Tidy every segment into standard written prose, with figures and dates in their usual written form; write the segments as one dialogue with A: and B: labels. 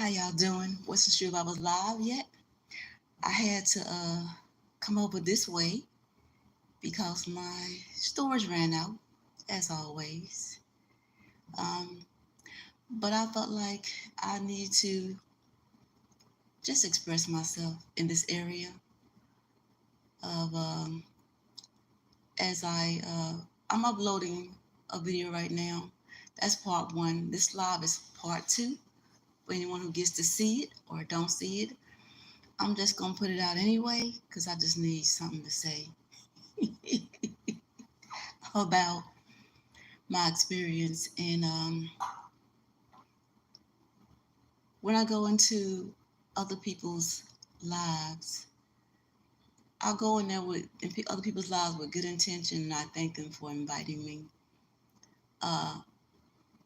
A: How y'all doing? Wasn't sure if I was live yet. I had to come over this way because my storage ran out, as always. Um, but I felt like I need to just express myself in this area of as I'm uploading a video right now. That's part one. This live is part two for anyone who gets to see it or don't see it. I'm just gonna put it out anyway because I just need something to say about my experience. And when I go into other people's lives, I'll go in there with other people's lives with good intention, and I thank them for inviting me. Uh,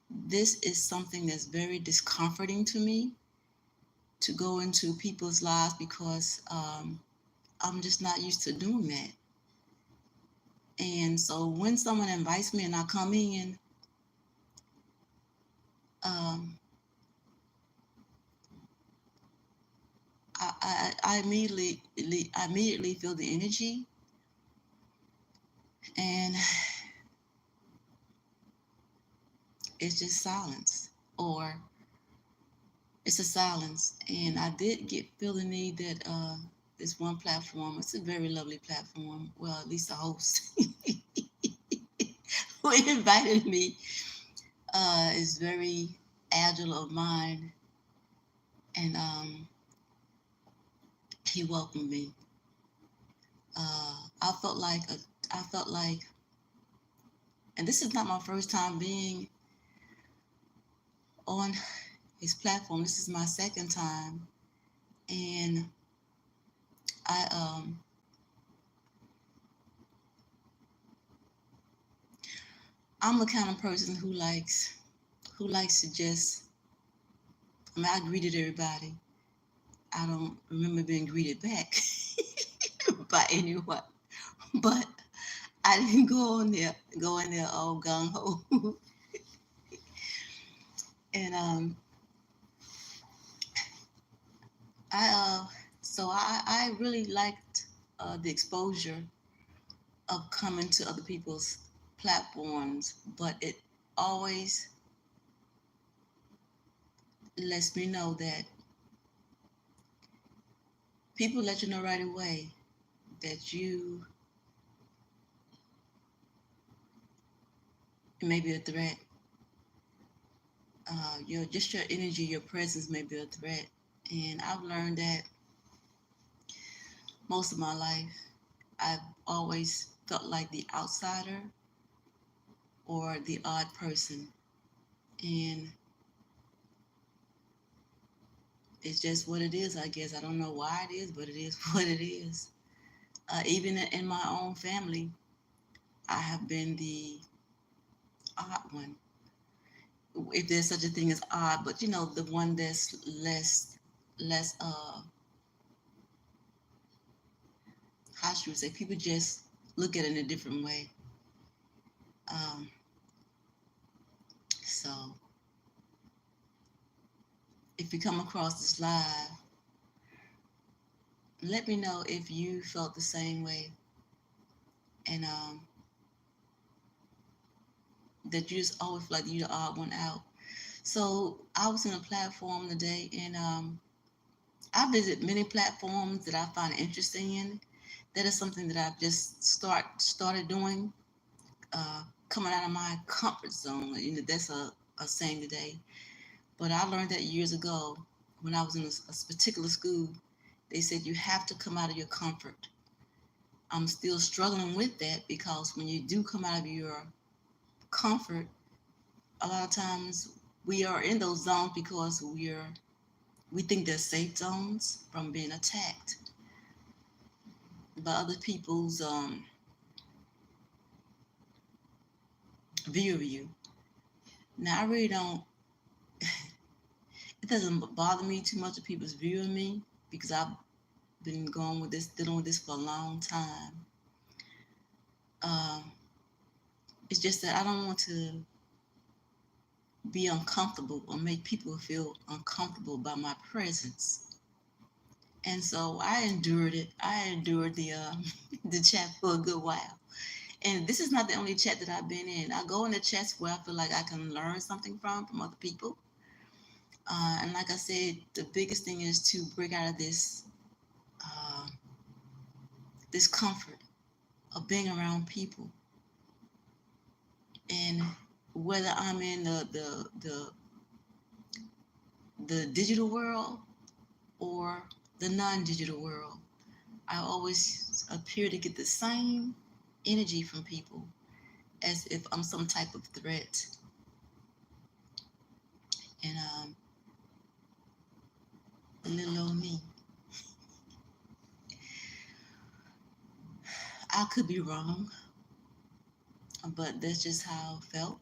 A: this is something that's very discomforting to me to go into people's lives because I'm just not used to doing that. And so when someone invites me and I come in, um, I immediately feel the energy, and it's just silence, or it's a silence. And I did feel the need that this one platform, it's a very lovely platform, well, at least the host who invited me is very agile of mind, and he welcomed me. I felt like I felt like, and this is not my first time being on his platform. This is my second time, and I I'm the kind of person who likes to just. I mean, I greeted everybody. I don't remember being greeted back by anyone, but I didn't go in there all gung ho, and I so I really liked the exposure of coming to other people's platforms, but it always lets me know that people let you know right away that you may be a threat. Your energy, your presence may be a threat, and I've learned that most of my life. I've always felt like the outsider or the odd person, and it's just what it is. I guess I don't know why it is, but it is what it is. Even in my own family, I have been the odd one, if there's such a thing as odd, but the one that's less how should we say, people just look at it in a different way. Um, so if you come across this live, let me know if you felt the same way, and that you just always feel like you're the odd one out. So I was in a platform today, and I visit many platforms that I find interesting in. That is something that I've just started doing, coming out of my comfort zone. That's a saying today. But I learned that years ago when I was in a particular school. They said you have to come out of your comfort. I'm still struggling with that because when you do come out of your comfort, a lot of times we are in those zones because we think they're safe zones from being attacked by other people's view of you. Now I really don't. It doesn't bother me too much of people's view of me because I've been dealing with this for a long time. Um, it's just that I don't want to be uncomfortable or make people feel uncomfortable by my presence. And so I endured it. I endured the the chat for a good while. And this is not the only chat that I've been in. I go in the chats where I feel like I can learn something from other people. And like I said, the biggest thing is to break out of uh, this comfort of being around people. And whether I'm in the digital world or the non-digital world, I always appear to get the same energy from people as if I'm some type of threat. And little old me, I could be wrong, but that's just how I felt.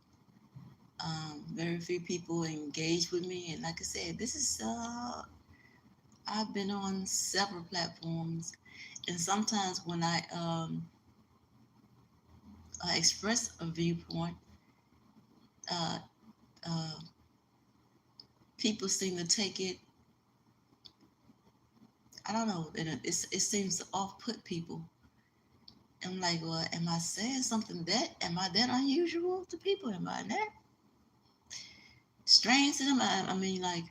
A: Very few people engage with me, and like I said, this is I've been on several platforms, and sometimes when I express a viewpoint, uh, uh, people seem to take it. I don't know, and it seems to off-put people. I'm like, well, am I saying something am I that unusual to people? Am I that strange to them? I mean, like,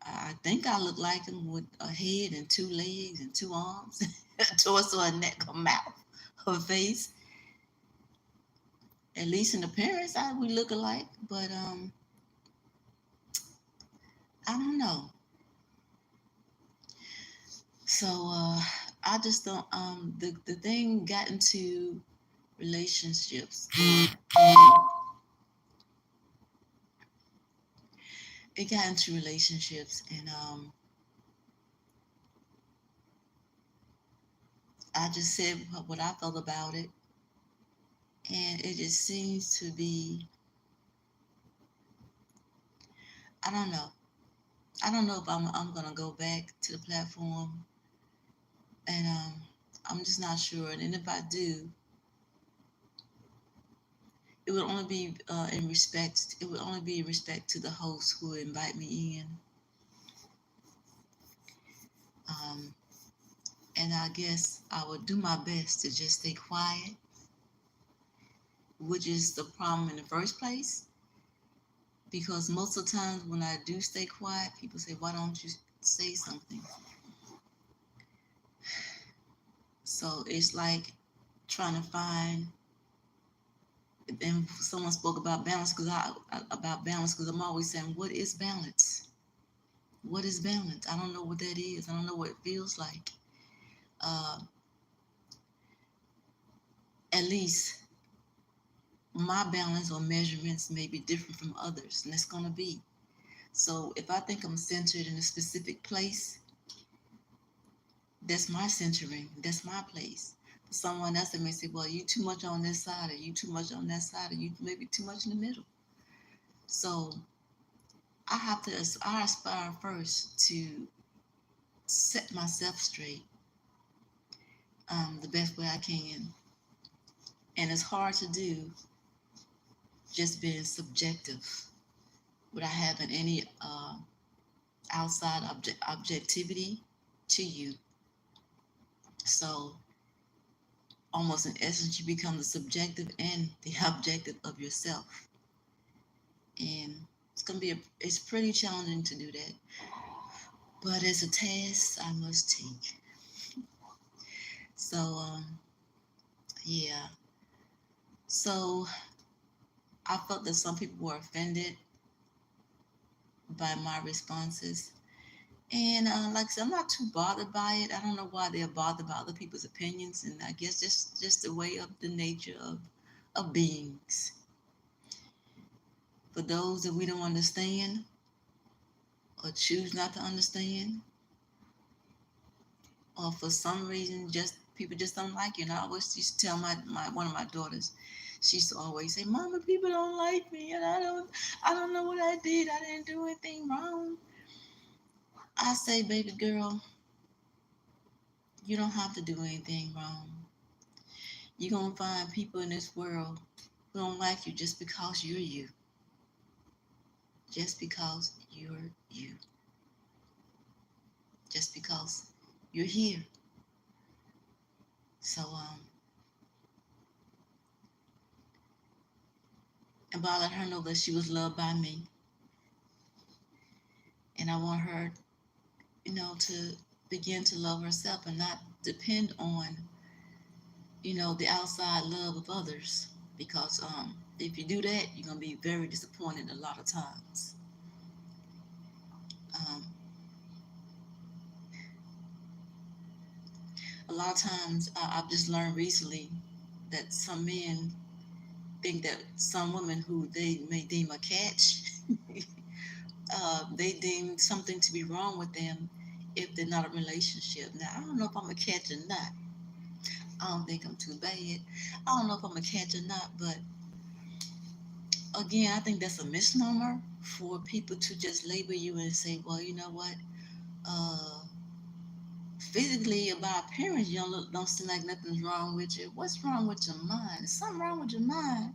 A: I think I look like them with a head and two legs and two arms, a torso, a neck, a mouth, a face. At least in appearance, we look alike. But I don't know. So I just don't. The thing got into relationships. It got into relationships, and I just said what I felt about it, and it just seems to be. I don't know. I don't know if I'm gonna go back to the platform, and I'm just not sure. And if I do, it would only be in respect. It would only be in respect to the host who invite me in. Um, and I guess I would do my best to just stay quiet, which is the problem in the first place. Because most of the times when I do stay quiet, people say, "Why don't you say something?" So it's like trying to find. And someone spoke about balance because I'm always saying, "What is balance? What is balance? I don't know what that is. I don't know what it feels like." Uh, at least my balance or measurements may be different from others, and it's going to be. So if I think I'm centered in a specific place, that's my centering, that's my place. For someone else, they may say, well, you too much on this side, or you too much on that side, or you maybe too much in the middle. So I aspire first to set myself straight the best way I can. And it's hard to do just being subjective without having any outside objectivity to you. So almost in essence, you become the subjective and the objective of yourself. And it's pretty challenging to do that. But it's a task I must take. So, yeah. So I felt that some people were offended by my responses. And like I said, I'm not too bothered by it. I don't know why they're bothered by other people's opinions. And I guess just the way of the nature of beings. For those that we don't understand or choose not to understand, or for some reason just people just don't like you. And I always used to tell my one of my daughters, she used to always say, Mama, people don't like me and I don't know what I did. I didn't do anything wrong. I say, baby girl, you don't have to do anything wrong. You're gonna find people in this world We don't like you just because you're you. Just because you're you. Just because you're here. So, and but I let her know that she was loved by me. And I want her, to begin to love herself and not depend on, the outside love of others. Because if you do that, you're going to be very disappointed a lot of times. Um, a lot of times, I've just learned recently that some men think that some women who they may deem a catch, they deem something to be wrong with them if they're not in a relationship. Now, I don't know if I'm a catch or not. I don't think I'm too bad. I don't know if I'm a catch or not, but again, I think that's a misnomer for people to just label you and say, well, you know what? Uh, Physically, by appearance, you don't seem like nothing's wrong with you. What's wrong with your mind? Is something wrong with your mind?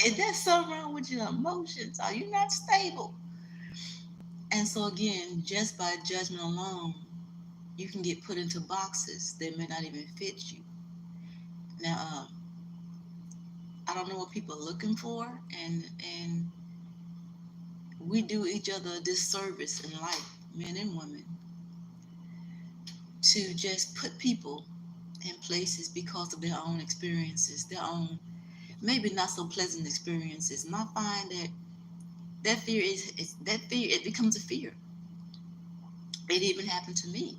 A: Is there something wrong with your emotions? Are you not stable? And so, again, just by judgment alone, you can get put into boxes that may not even fit you. Now, I don't know what people are looking for, and we do each other a disservice in life, men and women, to just put people in places because of their own experiences, their own maybe not so pleasant experiences. And I find that fear is that fear, it becomes a fear. It even happened to me.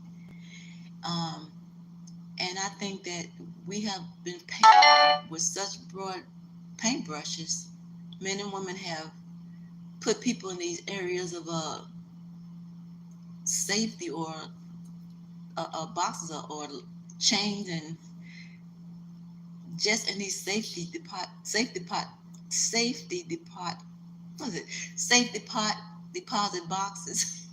A: Um, and I think that we have been painted with such broad paintbrushes. Men and women have put people in these areas of safety or boxes or chains, and just in these safety depot what is it safety pot deposit boxes.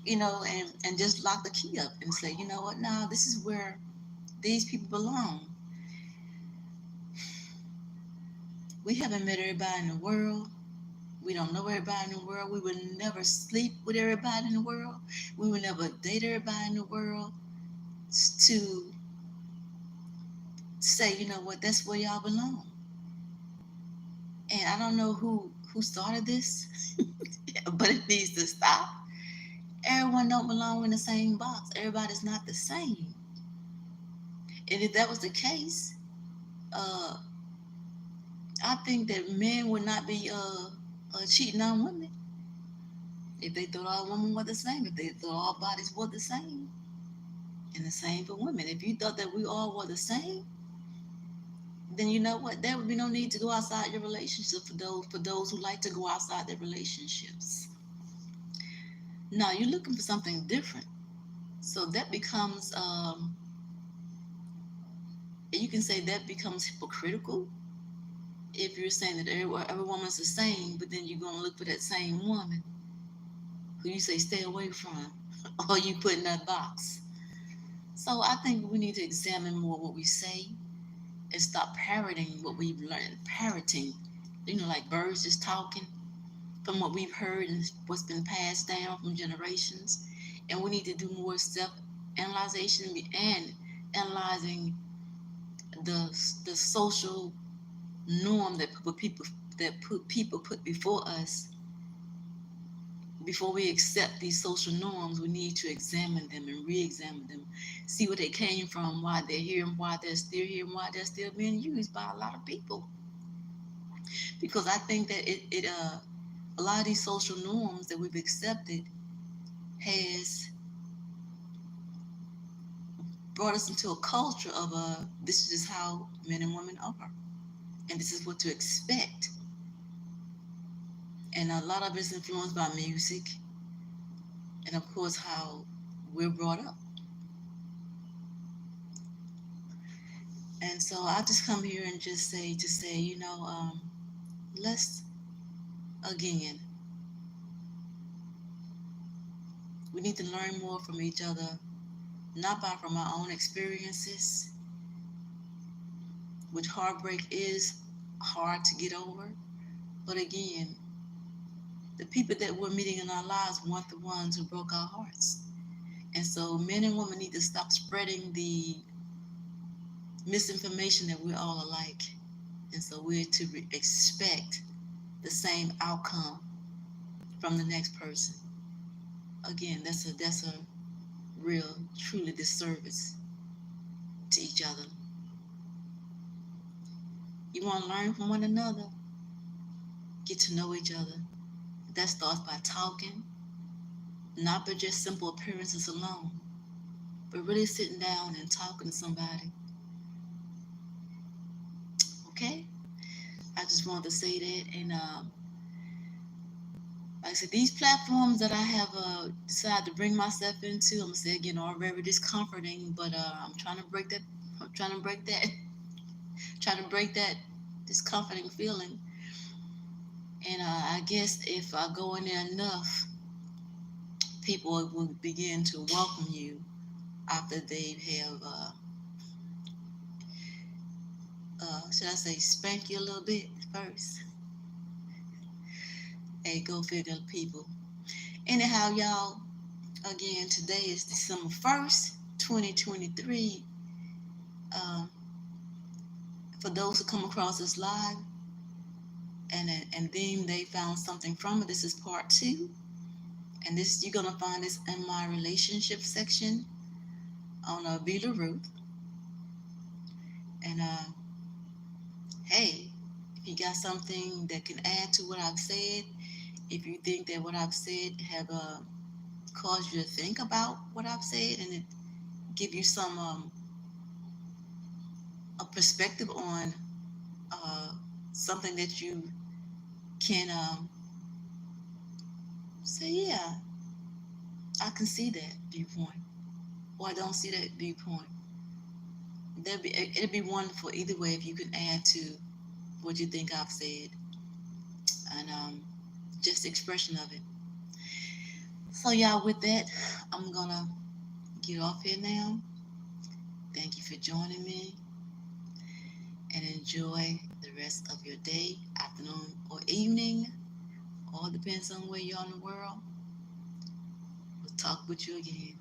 A: And just lock the key up and say, you know what, now this is where these people belong. We haven't met everybody in the world. We don't know everybody in the world. We would never sleep with everybody in the world. We would never date everybody in the world to say, you know what, that's where y'all belong. And I don't know who started this, but it needs to stop. Everyone don't belong in the same box. Everybody's not the same. And if that was the case, uh, I think that men would not be cheating on women if they thought all women were the same. If they thought all bodies were the same, and the same for women. If you thought that we all were the same, then you know what? There would be no need to go outside your relationship for those who like to go outside their relationships. Now you're looking for something different, so that becomes you can say that becomes hypocritical if you're saying that every woman's the same, but then you're going to look for that same woman who you say stay away from, or you put in that box. So I think we need to examine more what we say and stop parroting what we've learned. Parroting, like birds just talking from what we've heard and what's been passed down from generations. And we need to do more self-analyzation and analyzing the social norm that people put before us. Before we accept these social norms, we need to examine them and re-examine them, see where they came from, why they're here, and why they're still here, and why they're still being used by a lot of people. Because I think that a lot of these social norms that we've accepted has brought us into a culture of this is just how men and women are, and this is what to expect. And a lot of it's influenced by music, and of course how we're brought up. And so I just come here and just say, let's again, we need to learn more from each other, not by from our own experiences, which heartbreak is hard to get over. But again, the people that we're meeting in our lives weren't the ones who broke our hearts. And so men and women need to stop spreading the misinformation that we're all alike. And so we're to expect the same outcome from the next person. Again, that's a real, truly disservice to each other. You want to learn from one another, get to know each other. That starts by talking, not by just simple appearances alone, but really sitting down and talking to somebody. Okay? I just wanted to say that. And like I said, these platforms that I have decided to bring myself into, I'm gonna say again, are very discomforting. But I'm trying to break that. I'm trying to break that. Trying to break that discomforting feeling. And I guess if I go in there enough, people will begin to welcome you after they have, should I say, spank you a little bit first. Hey, go figure, people. Anyhow, y'all, again, today is December 1st, 2023. Um, for those who come across this live and then they found something from it, this is part two. And this you're gonna find this in my relationship section on Vita Ruth. And hey, if you got something that can add to what I've said, if you think that what I've said have caused you to think about what I've said and it give you some a perspective on uh, something that you can say, yeah, I can see that viewpoint, or I don't see that viewpoint. It'd be wonderful either way if you can add to what you think I've said and just the expression of it. So, y'all, with that, I'm gonna get off here now. Thank you for joining me and enjoy the rest of your day, afternoon, or evening. All depends on where you are in the world. We'll talk with you again.